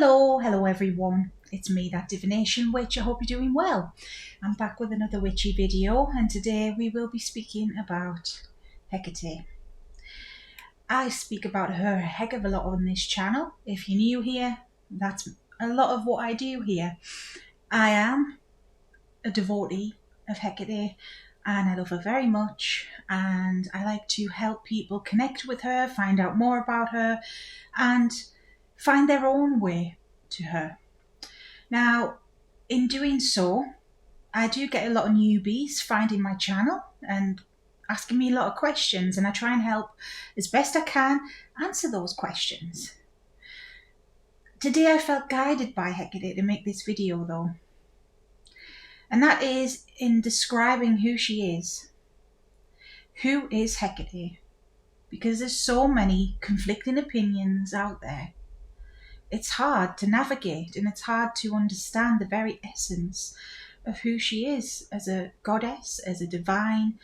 Hello everyone. It's me, that divination witch. I hope you're doing well. I'm back with another witchy video, and today we will be speaking about Hecate. I speak about her a heck of a lot on this channel. If you're new here, that's a lot of what I do here. I am a devotee of Hecate and I love her very much, and I like to help people connect with her, find out more about her, and find their own way to her. Now, in doing so, I do get a lot of newbies finding my channel and asking me a lot of questions, and I try and help as best I can answer those questions. Today I felt guided by Hecate to make this video though, and that is in describing who she is. Who is Hecate? Because there's so many conflicting opinions out there. It's hard to navigate, and it's hard to understand the very essence of who she is as a goddess, as a divine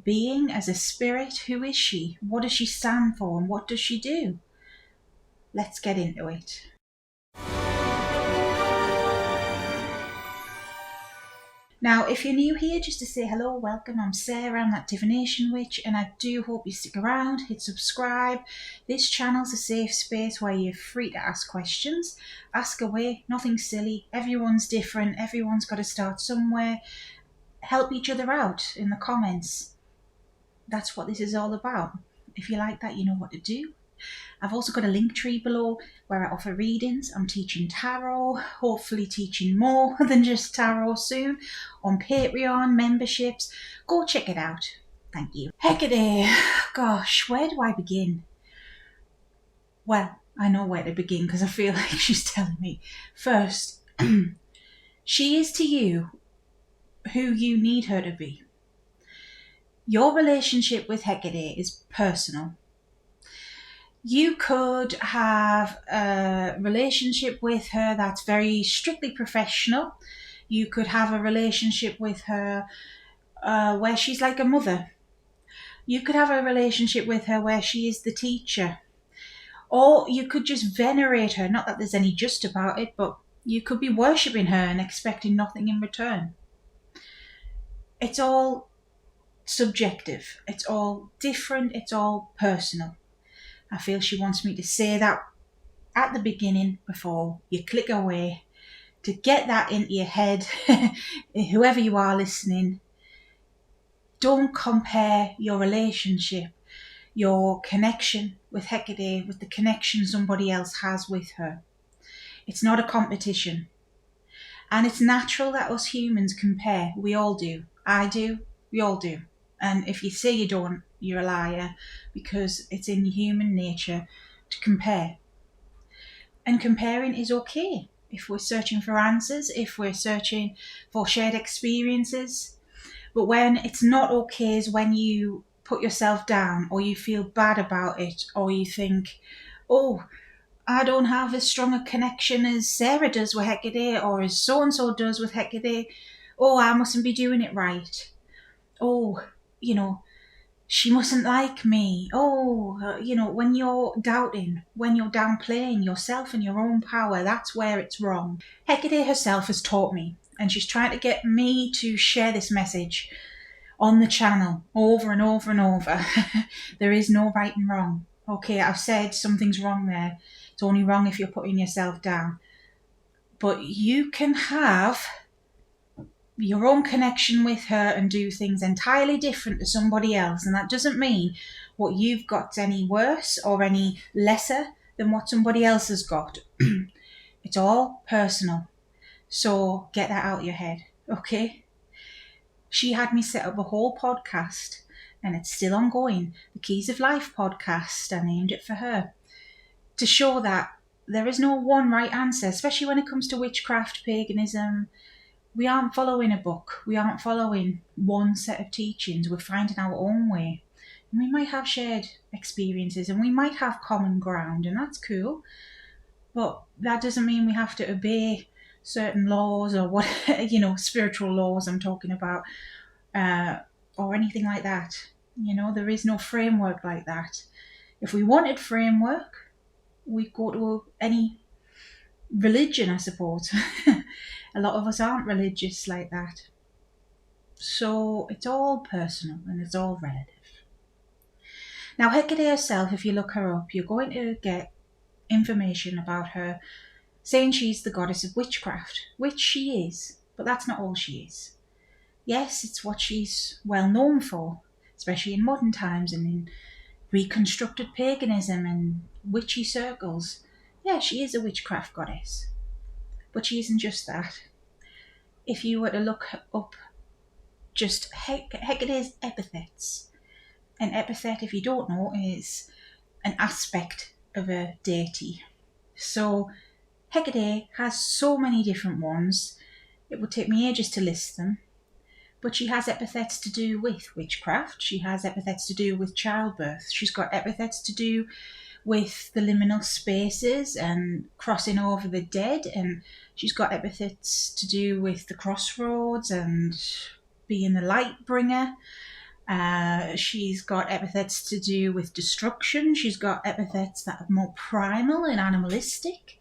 being, as a spirit. Who is she? What does she stand for, and what does she do? Let's get into it. Now, if you're new here, just to say hello, welcome. I'm Sarah, I'm that divination witch, and I do hope you stick around, hit subscribe. This channel's a safe space where you're free to ask questions. Ask away, nothing silly. Everyone's different, everyone's got to start somewhere. Help each other out in the comments. That's what this is all about. If you like that, you know what to do. I've also got a link tree below where I offer readings. I'm teaching tarot, hopefully teaching more than just tarot soon, on Patreon, memberships. Go check it out. Thank you. Hecate, gosh, where do I begin? Well, I know where to begin because I feel like she's telling me. First, she is to you who you need her to be. Your relationship with Hecate is personal. You could have a relationship with her that's very strictly professional. You could have a relationship with her where she's like a mother. You could have a relationship with her where she is the teacher. Or you could just venerate her. Not that there's any just about it, but you could be worshipping her and expecting nothing in return. It's all subjective. It's all different. It's all personal. I feel she wants me to say that at the beginning before you click away, to get that into your head. Whoever you are listening, don't compare your relationship, your connection with Hecate with the connection somebody else has with her. It's not a competition. And it's natural that us humans compare. We all do. I do. We all do. And if you say you don't, you're a liar, because it's in human nature to compare. And comparing is okay if we're searching for answers, if we're searching for shared experiences. But when it's not okay is when you put yourself down, or you feel bad about it, or you think, oh, I don't have as strong a connection as Sarah does with Hecate, or as so-and-so does with Hecate. Oh, I mustn't be doing it right. Oh, she mustn't like me. Oh, when you're doubting, when you're downplaying yourself and your own power, that's where it's wrong. Hecate herself has taught me, and she's trying to get me to share this message on the channel over and over and over. There is no right and wrong. Okay, I've said something's wrong there. It's only wrong if you're putting yourself down. But you can have your own connection with her and do things entirely different to somebody else, and that doesn't mean what you've got's any worse or any lesser than what somebody else has got. It's all personal, so get that out of your head, okay? She had me set up a whole podcast, and it's still ongoing, the Keys of Life podcast. I named it for her, to show that there is no one right answer, especially when it comes to witchcraft, paganism. We aren't following a book. We aren't following one set of teachings. We're finding our own way. And we might have shared experiences, and we might have common ground, and that's cool. But that doesn't mean we have to obey certain laws, or what, spiritual laws I'm talking about, or anything like that. There is no framework like that. If we wanted framework, we'd go to any religion, I suppose. A lot of us aren't religious like that. So it's all personal and it's all relative. Now, Hecate herself, if you look her up, you're going to get information about her saying she's the goddess of witchcraft, which she is, but that's not all she is. Yes, it's what she's well known for, especially in modern times and in reconstructed paganism and witchy circles. Yeah, she is a witchcraft goddess, but she isn't just that. If you were to look up just Hecate's epithets, an epithet, if you don't know, is an aspect of a deity. So Hecate has so many different ones, it would take me ages to list them. But she has epithets to do with witchcraft. She has epithets to do with childbirth. She's got epithets to do with the liminal spaces and crossing over the dead. And she's got epithets to do with the crossroads and being the light bringer. She's got epithets to do with destruction. She's got epithets that are more primal and animalistic.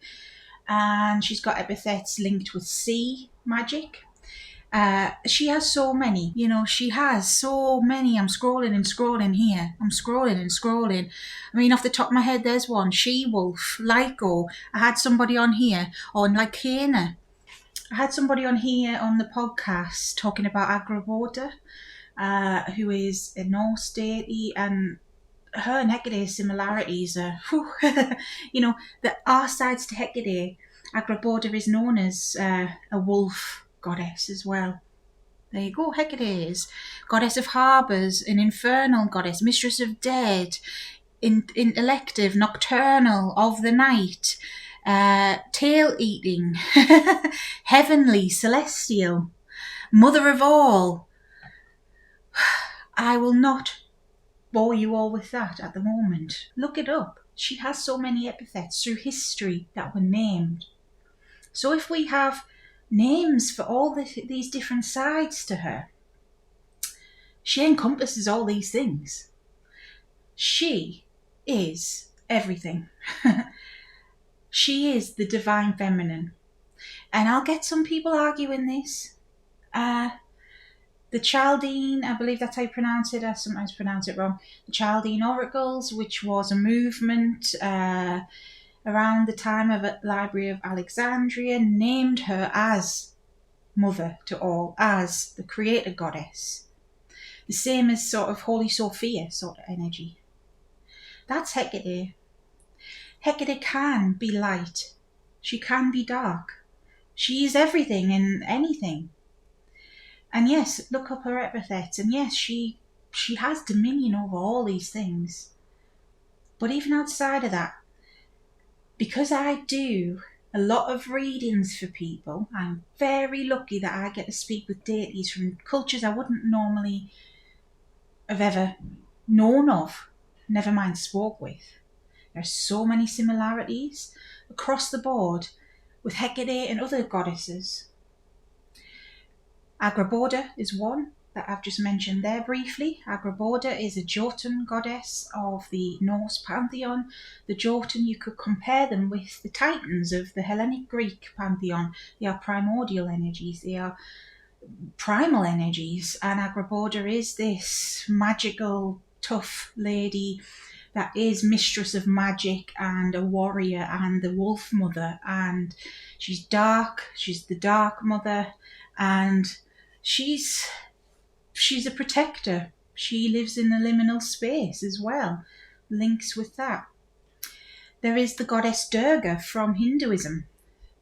And she's got epithets linked with sea magic. She has so many, she has so many. I'm scrolling and scrolling here. I'm scrolling and scrolling. I mean, off the top of my head, there's one. She-wolf, Lyco. I had somebody on here, on Lycana. I had somebody on here on the podcast talking about Agraboda, who is a Norse deity, and her and Hecate's similarities are, there are sides to Hecate. Agraboda is known as a wolf goddess as well. There you go, Hecate is goddess of harbours, an infernal goddess, mistress of dead, elective, nocturnal, of the night, tail eating, heavenly, celestial, mother of all. I will not bore you all with that at the moment. Look it up. She has so many epithets through history that were named. So if we have names for all these different sides to her, she encompasses all these things. She is everything. She is the divine feminine. And I'll get some people arguing this. The Chaldean, I believe that's how you pronounce it, I sometimes pronounce it wrong, the Chaldean oracles, which was a movement around the time of the Library of Alexandria, named her as mother to all, as the creator goddess. The same as sort of Holy Sophia sort of energy. That's Hecate. Hecate can be light. She can be dark. She is everything and anything. And yes, look up her epithets, and yes, she has dominion over all these things. But even outside of that, because I do a lot of readings for people, I'm very lucky that I get to speak with deities from cultures I wouldn't normally have ever known of, never mind spoke with. There are so many similarities across the board with Hecate and other goddesses. Agraboda is one that I've just mentioned there briefly. Agraboda is a Jotun goddess of the Norse pantheon. The Jotun, you could compare them with the Titans of the Hellenic Greek pantheon. They are primordial energies. They are primal energies. And Agraboda is this magical, tough lady that is mistress of magic and a warrior and the wolf mother. And she's dark. She's the dark mother. And she's a protector. She lives in the liminal space as well. Links with that. There is the goddess Durga from Hinduism.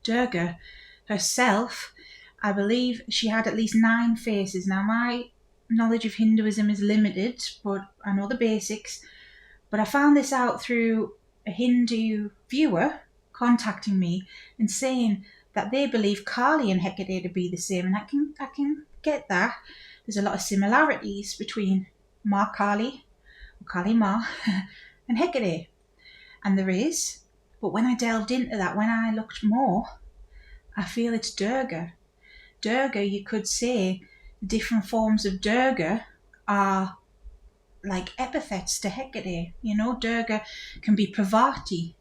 Durga herself, I believe she had at least 9 faces. Now my knowledge of Hinduism is limited, but I know the basics. But I found this out through a Hindu viewer contacting me and saying that they believe Kali and Hecate to be the same, and I can get that. There's a lot of similarities between Ma Kali, or Kali Ma, and Hecate, and there is. But when I delved into that, when I looked more, I feel it's Durga. Durga, you could say, the different forms of Durga are like epithets to Hecate. Durga can be Parvati,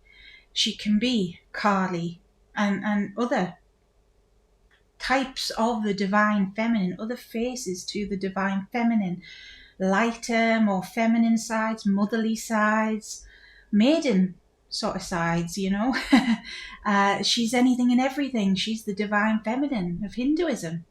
she can be Kali, and other types of the divine feminine, other faces to the divine feminine, lighter, more feminine sides, motherly sides, maiden sort of sides, you know. She's anything and everything. She's the divine feminine of Hinduism.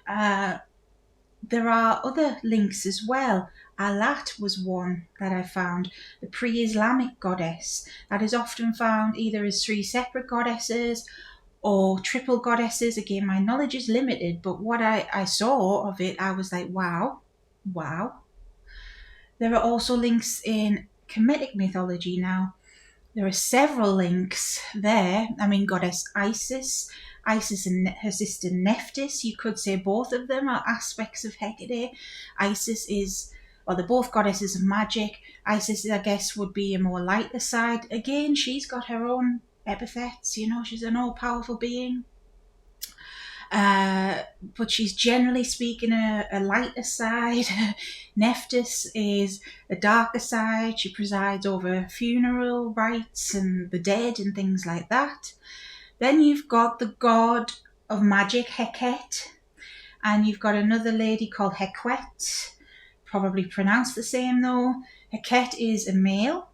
There are other links as well. Alat was one that I found, the pre-Islamic goddess that is often found either as 3 separate goddesses or triple goddesses. Again, my knowledge is limited, but what I saw of it, I was like, wow. There are also links in Kemetic mythology now. There are several links there. I mean, goddess Isis and her sister Nephthys, you could say both of them are aspects of Hecate. Isis is, well, they're both goddesses of magic. Isis, I guess, would be a more lighter side. Again, she's got her own epithets, you know, she's an all-powerful being. But she's generally speaking a lighter side. Nephthys is a darker side. She presides over funeral rites and the dead and things like that. Then you've got the god of magic, Hecate, and you've got another lady called Hecate, probably pronounced the same though. Hecate is a male,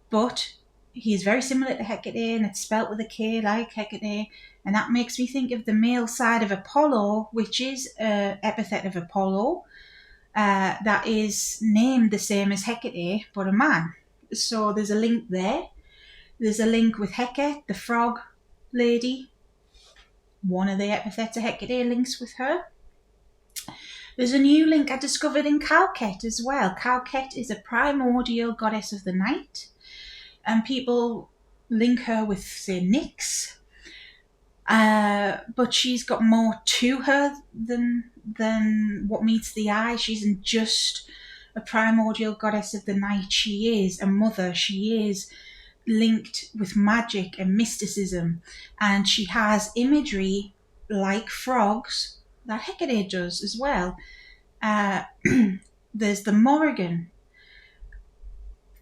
but he is very similar to Hecate, and it's spelt with a K like Hecate, and that makes me think of the male side of Apollo, which is an epithet of Apollo that is named the same as Hecate, but a man. So there's a link there. There's a link with Hecate, the frog lady. One of the epithets of Hecate links with her. There's a new link I discovered in Hecate as well. Hecate is a primordial goddess of the night, and people link her with, say, Nyx. But she's got more to her than what meets the eye. She isn't just a primordial goddess of the night. She is a mother. She is linked with magic and mysticism, and she has imagery like frogs that Hecate does as well. There's the Morrigan,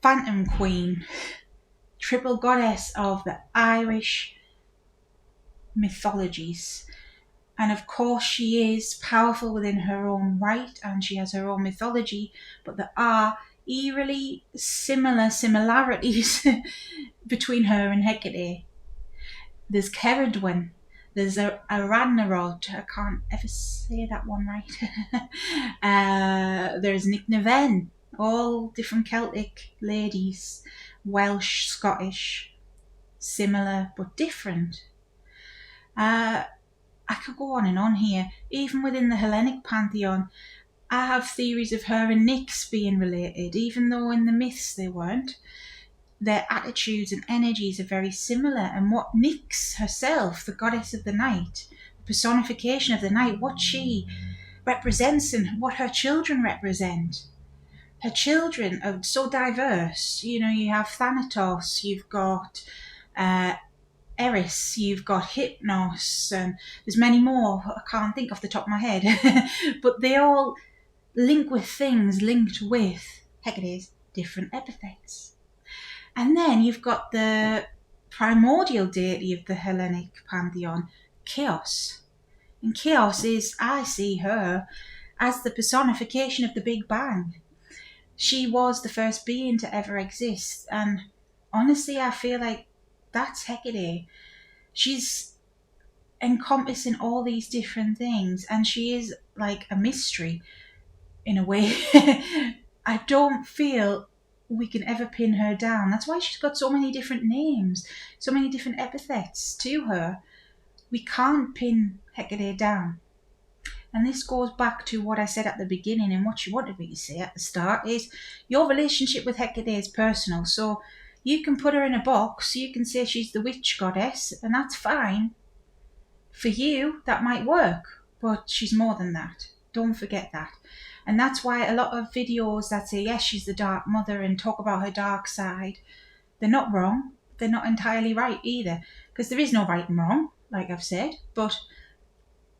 Phantom Queen, triple goddess of the Irish mythologies, and of course she is powerful within her own right, and she has her own mythology, but there are eerily similarities between her and Hecate. There's Ceridwen, there's a Ragnarod, I can't ever say that one right. There's Nick Neven, all different Celtic ladies, Welsh, Scottish, similar but different. I could go on and on here. Even within the Hellenic pantheon, I have theories of her and Nyx being related, even though in the myths they weren't. Their attitudes and energies are very similar, and what Nyx herself, the goddess of the night, the personification of the night, what she represents and what her children represent. Her children are so diverse. You know, you have Thanatos, you've got Eris, you've got Hypnos, and there's many more I can't think off the top of my head. But they all link with things linked with Hecate's different epithets. And then you've got the primordial deity of the Hellenic pantheon, Chaos. And Chaos is, I see her as the personification of the Big Bang. She was the first being to ever exist, and honestly I feel like that's Hecate. She's encompassing all these different things, and she is like a mystery in a way. I don't feel we can ever pin her down. That's why she's got so many different names, so many different epithets to her. We can't pin Hecate down. And this goes back to what I said at the beginning, and what you wanted me to say at the start is your relationship with Hecate is personal. So you can put her in a box, you can say she's the witch goddess, and that's fine. For you, that might work, but she's more than that. Don't forget that. And that's why a lot of videos that say, yes, she's the dark mother and talk about her dark side, they're not wrong. They're not entirely right either, because there is no right and wrong, like I've said, but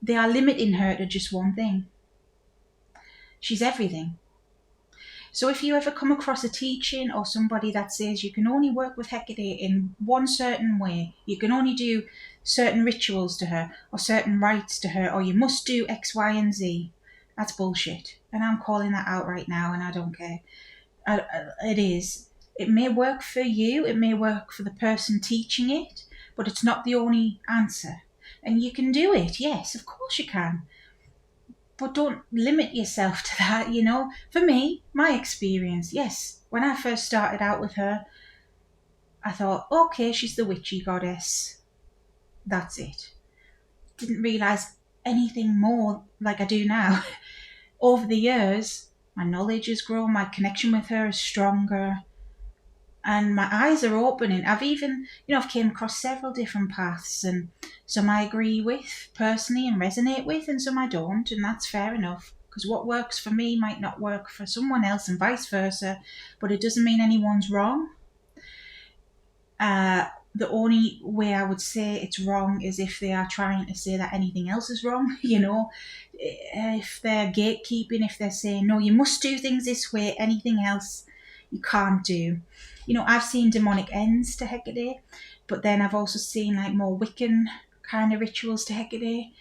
they are limiting her to just one thing. She's everything. So if you ever come across a teaching or somebody that says you can only work with Hecate in one certain way, you can only do certain rituals to her or certain rites to her, or you must do X, Y, and Z, that's bullshit. And I'm calling that out right now, and I don't care. It is. It may work for you, it may work for the person teaching it, but it's not the only answer. And you can do it, yes, of course you can. But don't limit yourself to that, you know. For me, my experience, yes, when I first started out with her, I thought, okay, she's the witchy goddess. That's it. Didn't realise anything more like I do now. Over the years, my knowledge has grown, my connection with her is stronger, and my eyes are opening. I've came across several different paths, and some I agree with personally and resonate with, and some I don't, and that's fair enough, because what works for me might not work for someone else and vice versa, but it doesn't mean anyone's wrong. The only way I would say it's wrong is if they are trying to say that anything else is wrong, you know. If they're gatekeeping, if they're saying, no, you must do things this way, anything else you can't do. You know, I've seen demonic ends to Hecate, but then I've also seen like more Wiccan kind of rituals to Hecate.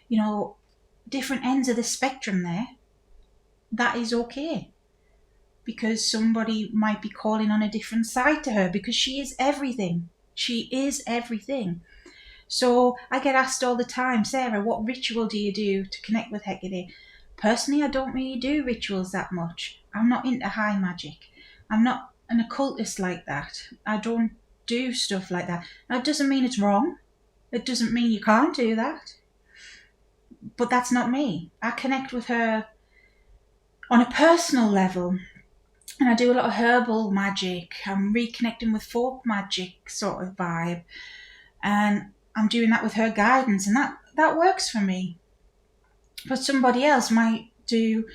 You know, different ends of the spectrum there. That is okay, because somebody might be calling on a different side to her, because she is everything. She is everything. So I get asked all the time, Sarah, what ritual do you do to connect with Hecate? Personally, I don't really do rituals that much. I'm not into high magic. I'm not an occultist like that. I don't do stuff like that. That doesn't mean it's wrong. It doesn't mean you can't do that. But that's not me. I connect with her on a personal level. And I do a lot of herbal magic. I'm reconnecting with folk magic sort of vibe. And I'm doing that with her guidance. And that works for me. But somebody else might do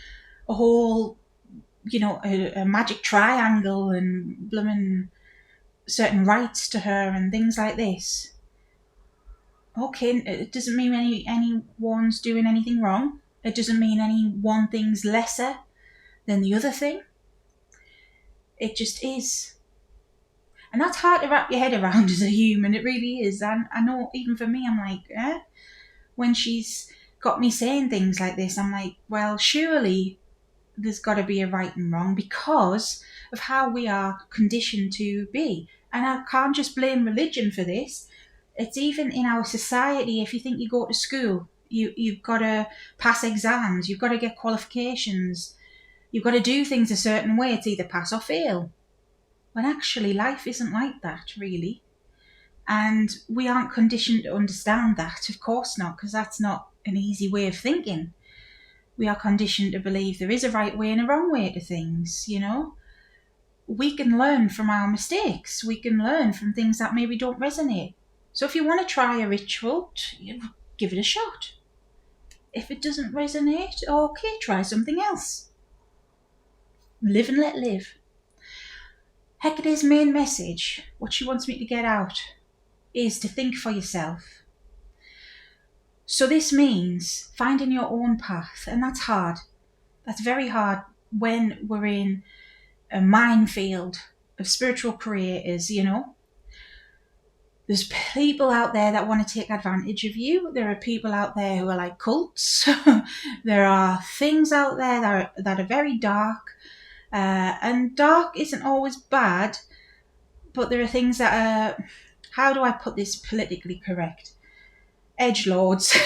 a whole, you know, a magic triangle and blooming certain rites to her and things like this. Okay, it doesn't mean anyone's doing anything wrong. It doesn't mean any one thing's lesser than the other thing. It just is. And that's hard to wrap your head around as a human. It really is. And I know even for me, I'm like, when she's got me saying things like this, I'm like, well, surely there's got to be a right and wrong because of how we are conditioned to be. And I can't just blame religion for this. It's even in our society. If you think you go to school, you've got to pass exams, you've got to get qualifications, you've got to do things a certain way. It's either pass or fail. When actually life isn't like that, really. And we aren't conditioned to understand that, of course not, because that's not an easy way of thinking. We are conditioned to believe there is a right way and a wrong way to things, you know. We can learn from our mistakes. We can learn from things that maybe don't resonate. So if you want to try a ritual, give it a shot. If it doesn't resonate, okay, try something else. Live and let live. Hecate's main message, what she wants me to get out, is to think for yourself. So this means finding your own path, and that's hard. That's very hard when we're in a minefield of spiritual creators, you know. There's people out there that want to take advantage of you. There are people out there who are like cults. There are things out there that are very dark. And dark isn't always bad, but there are things that are, how do I put this politically correct? Edgelords,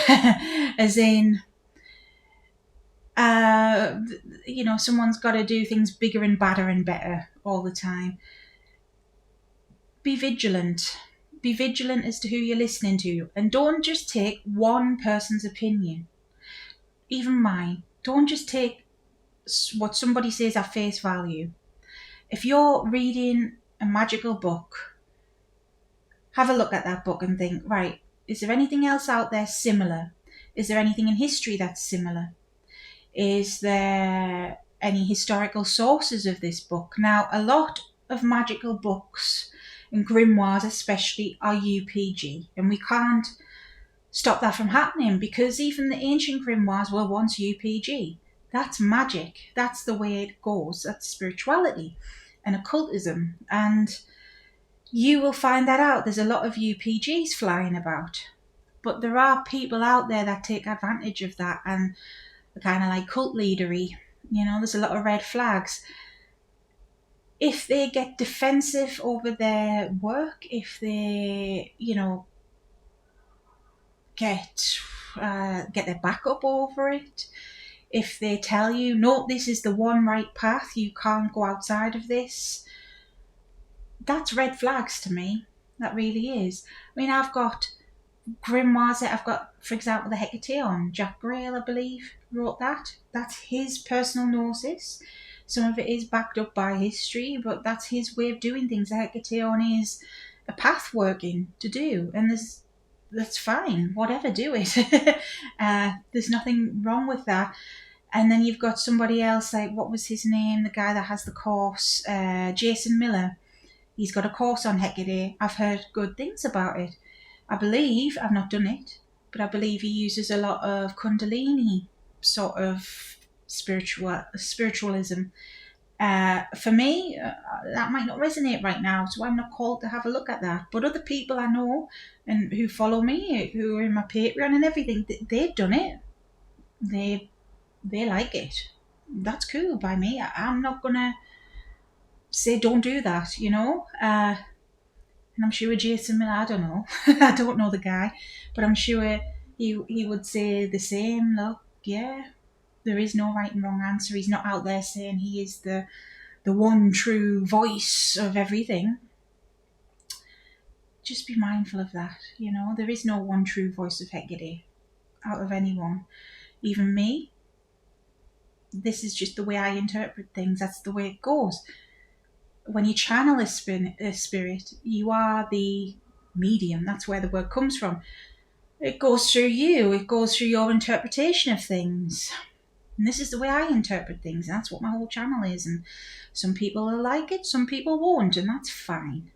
as in, you know, someone's got to do things bigger and badder and better all the time. Be vigilant. Be vigilant as to who you're listening to, and don't just take one person's opinion, even mine. Don't just take what somebody says at face value. If you're reading a magical book, have a look at that book and think, right, is there anything else out there similar? Is there anything in history that's similar? Is there any historical sources of this book? Now, a lot of magical books, and grimoires especially, are UPG, and we can't stop that from happening because even the ancient grimoires were once UPG. That's magic. That's the way it goes. That's spirituality and occultism. And you will find that out. There's a lot of UPGs flying about. But there are people out there that take advantage of that and are kind of like cult leadery. There's a lot of red flags. If they get defensive over their work, if they, get their back up over it, if they tell you, no, this is the one right path, you can't go outside of this, that's red flags to me. That really is. I mean, I've got grimoires that I've got, for example, the Hecate on Jack Grail, I believe, wrote that. That's his personal gnosis. Some of it is backed up by history, but that's his way of doing things. The Hecate is a path working to do, and that's fine. Whatever, do it. There's nothing wrong with that. And then you've got somebody else, like, what was his name? The guy that has the course, Jason Miller. He's got a course on Hecate. I've heard good things about it. I believe, I've not done it, but I believe he uses a lot of Kundalini sort of spiritualism. For me, that might not resonate right now, so I'm not called to have a look at that. But other people I know and who follow me, who are in my Patreon and everything, they've done it. They like it. That's cool by me. I'm not gonna say don't do that, and I'm sure Jason Miller, I don't know, I don't know the guy, but I'm sure he would say the same. Look, yeah, there is no right and wrong answer. He's not out there saying he is the one true voice of everything. Just be mindful of that, there is no one true voice of Hecate out of anyone, even me. This is just the way I interpret things. That's the way it goes. When you channel a spirit, you are the medium. That's where the word comes from. It goes through you. It goes through your interpretation of things. And this is the way I interpret things. And that's what my whole channel is. And some people will like it, some people won't, and that's fine.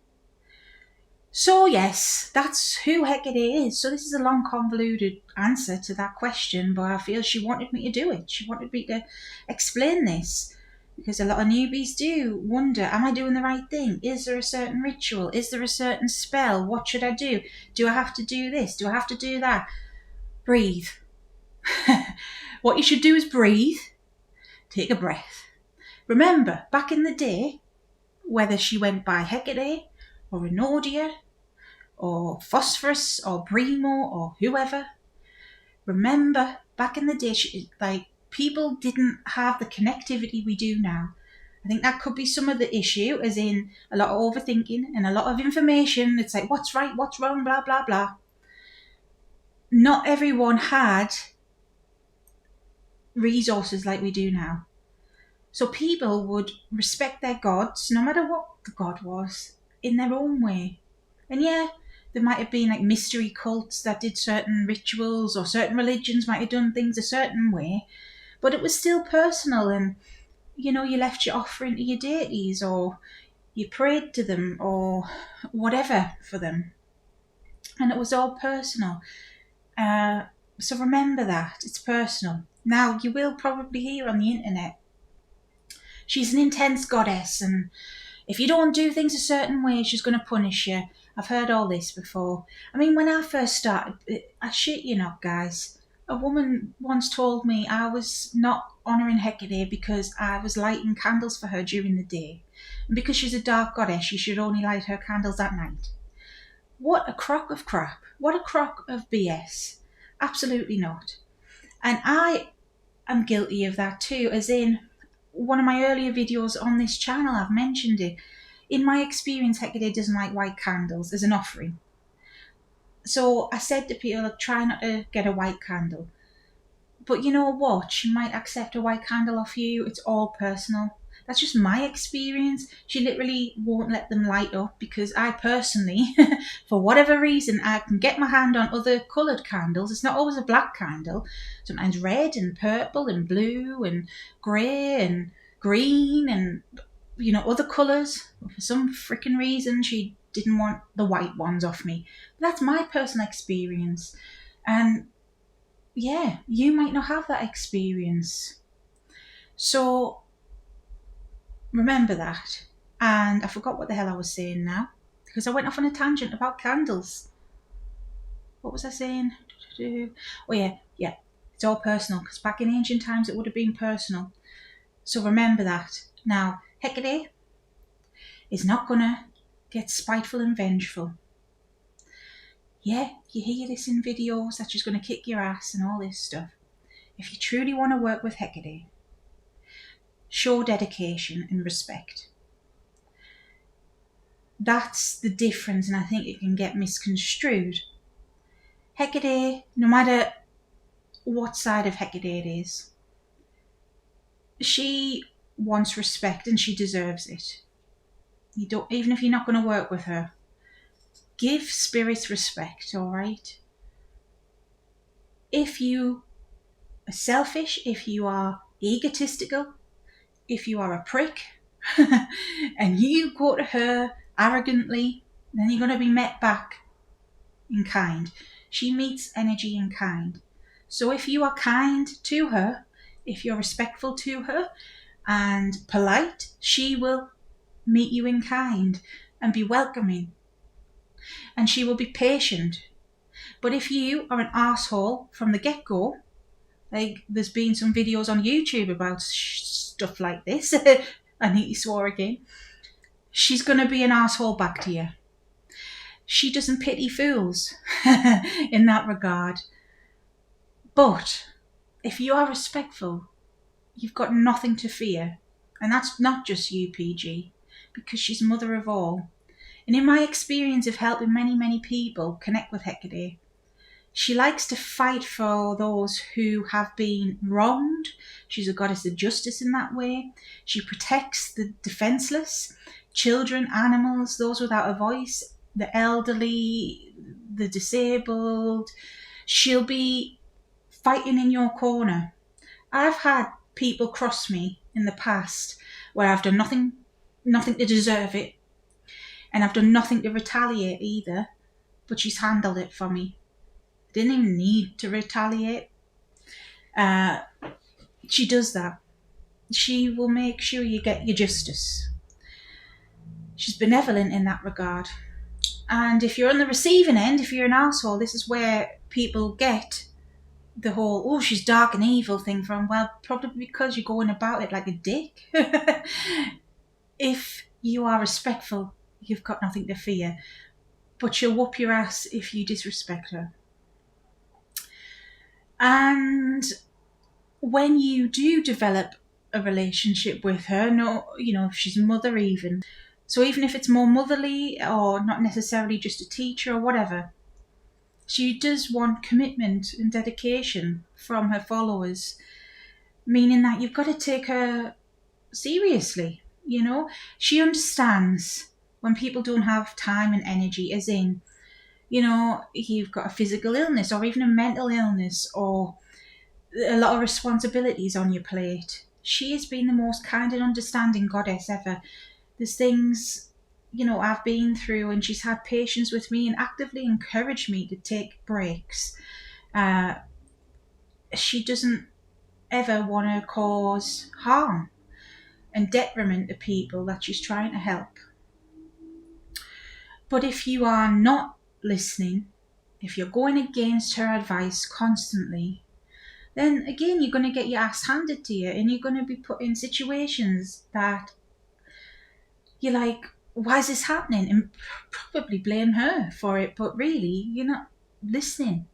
So yes, that's who Hecate is. So this is a long, convoluted answer to that question, but I feel she wanted me to do it. She wanted me to explain this, because a lot of newbies do wonder, am I doing the right thing? Is there a certain ritual? Is there a certain spell? What should I do? Do I have to do this? Do I have to do that? Breathe. What you should do is breathe. Take a breath. Remember, back in the day, whether she went by Hecate or Enodia or Phosphorus or Brimo or whoever, remember, back in the day, people didn't have the connectivity we do now. I think that could be some of the issue, as in a lot of overthinking and a lot of information. It's like, what's right, what's wrong, blah, blah, blah. Not everyone had resources like we do now. So people would respect their gods, no matter what the god was, in their own way. And yeah, there might have been like mystery cults that did certain rituals, or certain religions might have done things a certain way, but it was still personal. And you left your offering to your deities, or you prayed to them, or whatever for them, and it was all personal. So remember that it's personal. Now, you will probably hear on the internet, she's an intense goddess, and if you don't do things a certain way, she's going to punish you. I've heard all this before. I mean, when I first started, I shit you not, guys, a woman once told me I was not honouring Hecate because I was lighting candles for her during the day. And because she's a dark goddess, she should only light her candles at night. What a crock of crap. What a crock of BS. Absolutely not. And I am guilty of that too, as in one of my earlier videos on this channel, I've mentioned it. In my experience, Hecate doesn't like white candles as an offering. So I said to people, try not to get a white candle. But you know what? She might accept a white candle off you. It's all personal. That's just my experience. She literally won't let them light up, because I personally, for whatever reason, I can get my hand on other coloured candles. It's not always a black candle. Sometimes red and purple and blue and grey and green and, other colours. For some freaking reason, she didn't want the white ones off me. But that's my personal experience. And yeah, you might not have that experience. So remember that. And I forgot what the hell I was saying now, because I went off on a tangent about candles. What was I saying? Oh yeah, it's all personal, because back in ancient times it would have been personal. So remember that. Now, Hecate is not gonna get spiteful and vengeful. Yeah, you hear this in videos that she's gonna kick your ass and all this stuff. If you truly want to work with Hecate, show dedication and respect. That's the difference, and I think it can get misconstrued. Hecate, no matter what side of Hecate it is, she wants respect and she deserves it. You don't, even if you're not going to work with her, give spirits respect, all right? If you are selfish, if you are egotistical, if you are a prick, and you go to her arrogantly, then you're going to be met back in kind. She meets energy in kind. So if you are kind to her, if you're respectful to her and polite, she will meet you in kind and be welcoming. And she will be patient. But if you are an arsehole from the get-go, like there's been some videos on YouTube about stuff like this, I nearly swore again, she's going to be an arsehole back to you. She doesn't pity fools in that regard. But if you are respectful, you've got nothing to fear. And that's not just you, PG, because she's mother of all. And in my experience of helping many, many people connect with Hecate, she likes to fight for those who have been wronged. She's a goddess of justice in that way. She protects the defenseless, children, animals, those without a voice, the elderly, the disabled. She'll be fighting in your corner. I've had people cross me in the past where I've done nothing to deserve it, and I've done nothing to retaliate either, but she's handled it for me. Didn't even need to retaliate. She does that. She will make sure you get your justice. She's benevolent in that regard. And if you're on the receiving end, if you're an arsehole, this is where people get the whole, oh, she's dark and evil thing from. Well, probably because you're going about it like a dick. If you are respectful, you've got nothing to fear. But she'll whoop your ass if you disrespect her. And when you do develop a relationship with her, if she's mother even, so even if it's more motherly or not necessarily just a teacher or whatever, she does want commitment and dedication from her followers, meaning that you've got to take her seriously. She understands when people don't have time and energy, as in, you've got a physical illness or even a mental illness or a lot of responsibilities on your plate. She has been the most kind and understanding goddess ever. There's things, I've been through, and she's had patience with me and actively encouraged me to take breaks. She doesn't ever want to cause harm and detriment to people that she's trying to help. But if you are not listening, if you're going against her advice constantly, then again, you're going to get your ass handed to you, and you're going to be put in situations that you're like, why is this happening? And probably blame her for it, but really, you're not listening.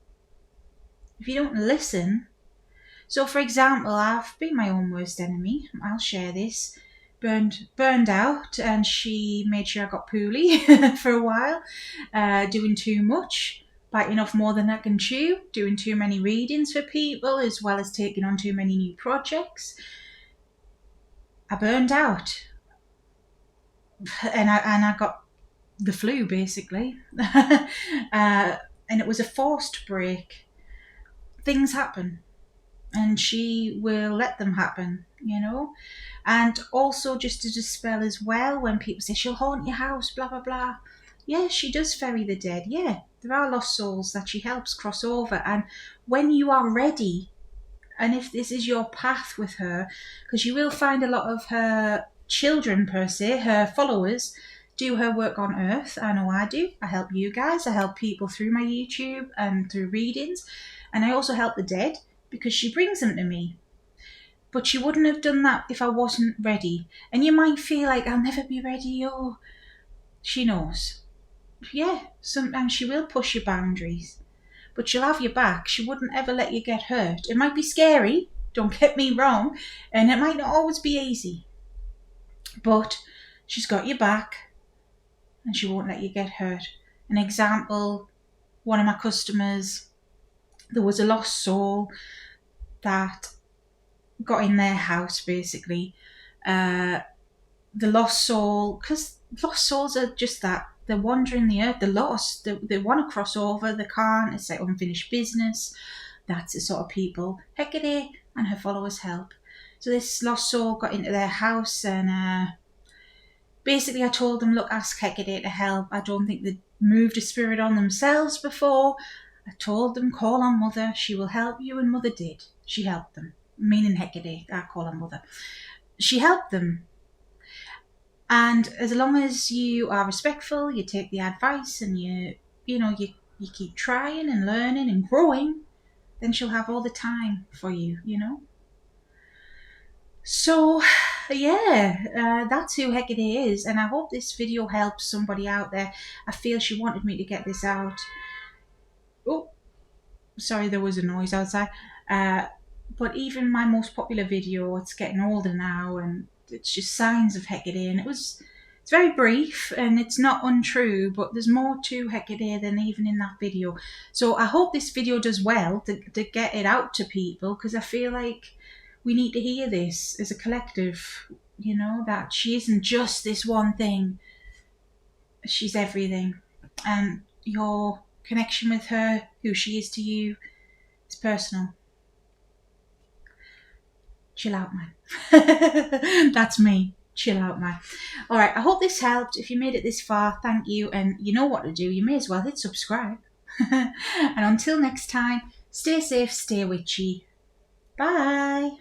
If you don't listen, so for example, I've been my own worst enemy. I'll share this. Burned out, and she made sure I got poorly for a while, doing too much, biting off more than I can chew, doing too many readings for people, as well as taking on too many new projects. I burned out, and I got the flu basically, and it was a forced break. Things happen, and she will let them happen, And also, just to dispel as well, when people say she'll haunt your house, blah blah blah, yeah, she does ferry the dead. Yeah, there are lost souls that she helps cross over, and when you are ready And if this is your path with her, because you will find a lot of her children, per se, her followers, do her work on earth. I know I do. I help you guys. I help people through my YouTube and through readings. And I also help the dead because she brings them to me. But she wouldn't have done that if I wasn't ready. And you might feel like, I'll never be ready. Oh, she knows. Yeah, sometimes she will push your boundaries. But she'll have your back. She wouldn't ever let you get hurt. It might be scary, don't get me wrong, and it might not always be easy. But she's got your back and she won't let you get hurt. An example, one of my customers, there was a lost soul that got in their house, basically. The lost soul, because lost souls are just that. They're wandering the earth, they're lost, they want to cross over, they can't, it's like unfinished business. That's the sort of people Hecate and her followers help. So this lost soul got into their house, and basically I told them, look, ask Hecate to help. I don't think they'd moved a spirit on themselves before. I told them, call on Mother, she will help you, and Mother did. She helped them, meaning Hecate, I call on Mother. She helped them. And as long as you are respectful, you take the advice, and you keep trying and learning and growing, then she'll have all the time for you, So, yeah, that's who Hecate is, and I hope this video helps somebody out there. I feel she wanted me to get this out. Oh, sorry, there was a noise outside. But even my most popular video, it's getting older now, and it's just signs of Hecate, and it's very brief, and it's not untrue, but there's more to Hecate than even in that video. So I hope this video does well to get it out to people, because I feel like we need to hear this as a collective, that she isn't just this one thing. She's everything. And your connection with her, who she is to you, is personal. Chill out, man. That's me. Chill out, man. All right, I hope this helped. If you made it this far, thank you. And you know what to do. You may as well hit subscribe. And until next time, stay safe, stay witchy. Bye.